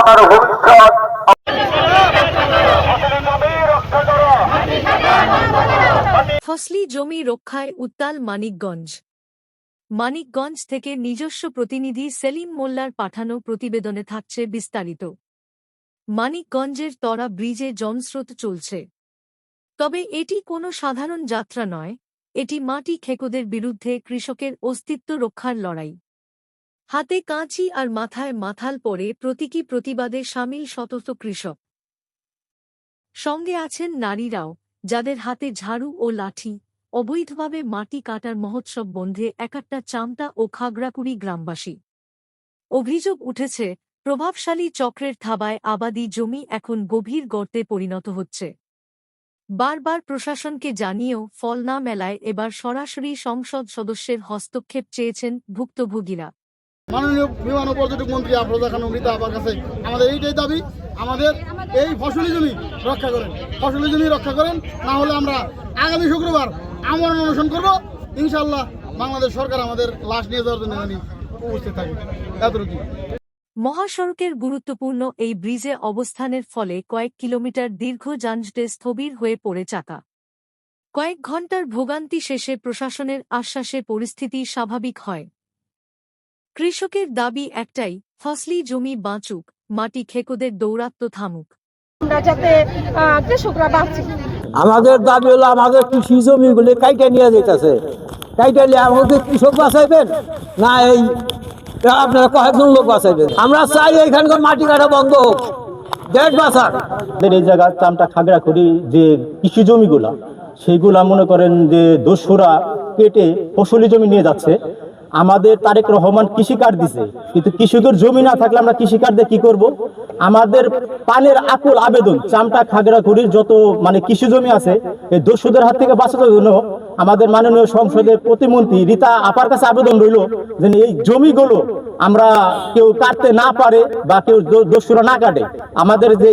আপনার ভবিষ্যৎ। ফসলি জমি রক্ষায় উত্তাল মানিকগঞ্জ। মানিকগঞ্জ থেকে নিজস্ব প্রতিনিধি সেলিম মোল্লার পাঠানো প্রতিবেদনে থাকছে বিস্তারিত। মানিকগঞ্জের তরা ব্রিজে জনস্রোত চলছে, তবে এটি কোনো সাধারণ যাত্রা নয়, এটি মাটি খেকোদের বিরুদ্ধে কৃষকের অস্তিত্ব রক্ষার লড়াই। হাতে কাঁচি আর মাথায় মাথাল পরে প্রতীকী প্রতিবাদে সামিল শত শত কৃষক। সঙ্গে আছেন নারীরাও, যাদের হাতে ঝাড়ু ও লাঠি। অবৈধভাবে মাটি কাটার মহোৎসব বন্ধে একাট্টা চামটা ও খাগড়াকুড়ি গ্রামবাসী। অভিযোগ উঠেছে, প্রভাবশালী চক্রের থাবায় আবাদি জমি এখন গভীর গর্তে পরিণত হচ্ছে। বারবার প্রশাসনকে জানিয়েও ফল না মেলায় এবার সরাসরি সংসদ সদস্যের হস্তক্ষেপ চেয়েছেন ভুক্তভোগীরা। মাননীয় বিমান ও পর্যটক মন্ত্রী আফরোজা খানম রীতা আপার কাছে আমাদের এইটাই দাবি, আমাদের এই ফসলি জমি রক্ষা করেন, ফসলি জমি রক্ষা করেন, না হলে আমরা আগামী শুক্রবার আমরণ অনশন করব। ইনশাআল্লাহ বাংলাদেশ সরকার আমাদের লাশ নিয়ে যাওয়ার জন্য উপস্থিত থাকবে। এতটুকু। মহাসড়কের গুরুত্বপূর্ণ এই ব্রিজে অবস্থানের ফলে কয়েক কিলোমিটার দীর্ঘ যানজটে স্থবির হয়ে পড়ে চাকা। কয়েক ঘণ্টার ভোগান্তি শেষে প্রশাসনের আশ্বাসে পরিস্থিতি স্বাভাবিক হয়। কৃষকের দাবি একটাই, ফসলি জমি বাঁচুক, মাটি খেকোদের দৌরাত্ম্য থামুক। যাতে কৃষকরা বাঁচে। আমাদের দাবি হলো আমাদের কৃষি জমিগুলি কাইটা নিয়ে যেতেছে, কাইটা নিয়ে আমাদের কৃষক বাঁচাইবেন না এই আপনারা কয়েকজন লোক বাঁচাইবেন। আমরা চাই এখানকার মাটি কাটা বন্ধ হোক, দেশ বাঁচার। এই জায়গার চামটা খাগড়াখড়ি যে কৃষি জমিগুলা, সেইগুলা মনে করেন যে দস্যুরা কেটে ফসলি জমি নিয়ে যাচ্ছে। আমাদের তারেক রহমান কৃষি কার্ড দিছে, কিন্তু কৃষকের জমি না থাকলে আমরা কৃষি কার্ড দিয়ে কি করব? আমাদের পানের আকুল আবেদন, চামটা খাগড়াখড়ির যত কৃষি জমি আছে এই দস্যুদের হাত থেকে বাঁচানোর জন্য আমাদের মাননীয় সংসদের প্রতিমন্ত্রী রীতা আপার কাছে আবেদন রইল যে এই জমিগুলো আমরা কেউ কাটতে না পারে বা কেউ দস্যুরা না কাটে। আমাদের যে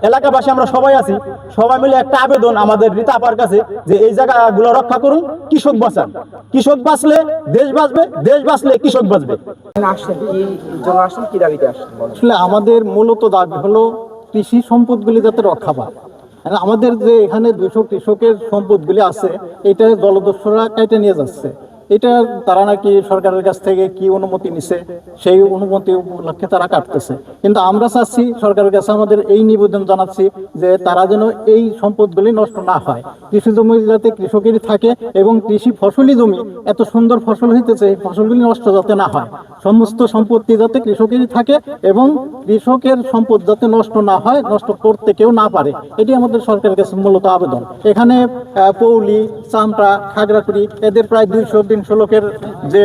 এলাকাবাসী আমরা সবাই আছি, সবাই মিলে একটা আবেদন আমাদের রীতা আপার কাছে যে এই জায়গাগুলো রক্ষা করুন, কৃষক বাঁচান। কৃষক বাঁচলে দেশ বাঁচবে, দেশ বাঁচলে কৃষক বাঁচবে। আসলে আমাদের মূলত দাবি হলো কৃষি সম্পদগুলি যাতে রক্ষা পায়। আমাদের যে এখানে 200 কৃষকের সম্পদগুলি আছে, এটা জলদস্যুরা কেটে নিয়ে যাচ্ছে। এটা তারা নাকি সরকারের কাছ থেকে কি অনুমতি নিছে, সেই অনুমতি উপলক্ষে তারা কাটতেছে। কিন্তু আমরা চাচ্ছি, সরকারের কাছে আমাদের এই নিবেদন জানাচ্ছি যে তারা যেন এই সম্পদগুলি নষ্ট না হয়, কৃষি জমি যাতে কৃষকেরই থাকে এবং কৃষি ফসলি জমি এত সুন্দর ফসল হইতেছে, এই ফসলগুলি নষ্ট যাতে না হয়, সমস্ত সম্পত্তি যাতে কৃষকেরই থাকে এবং কৃষকের সম্পদ যাতে নষ্ট না হয়, নষ্ট করতে কেউ না পারে, এটি আমাদের সরকারের কাছে মূলত আবেদন। এখানে পৌলি, চামটা, খাগড়াকুড়ি এদের প্রায় 200-300 লোকের যে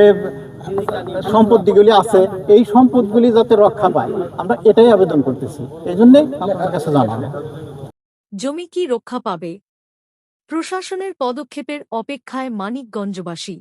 সম্পত্তিগুলি আছে, এই সম্পদগুলি যাতে রক্ষা পায়, আমরা এটাই আবেদন করতেছি। এই জন্যই আপনার কাছে জানাবো। জমি কি রক্ষা পাবে? প্রশাসনের পদক্ষেপের অপেক্ষায় মানিকগঞ্জবাসী।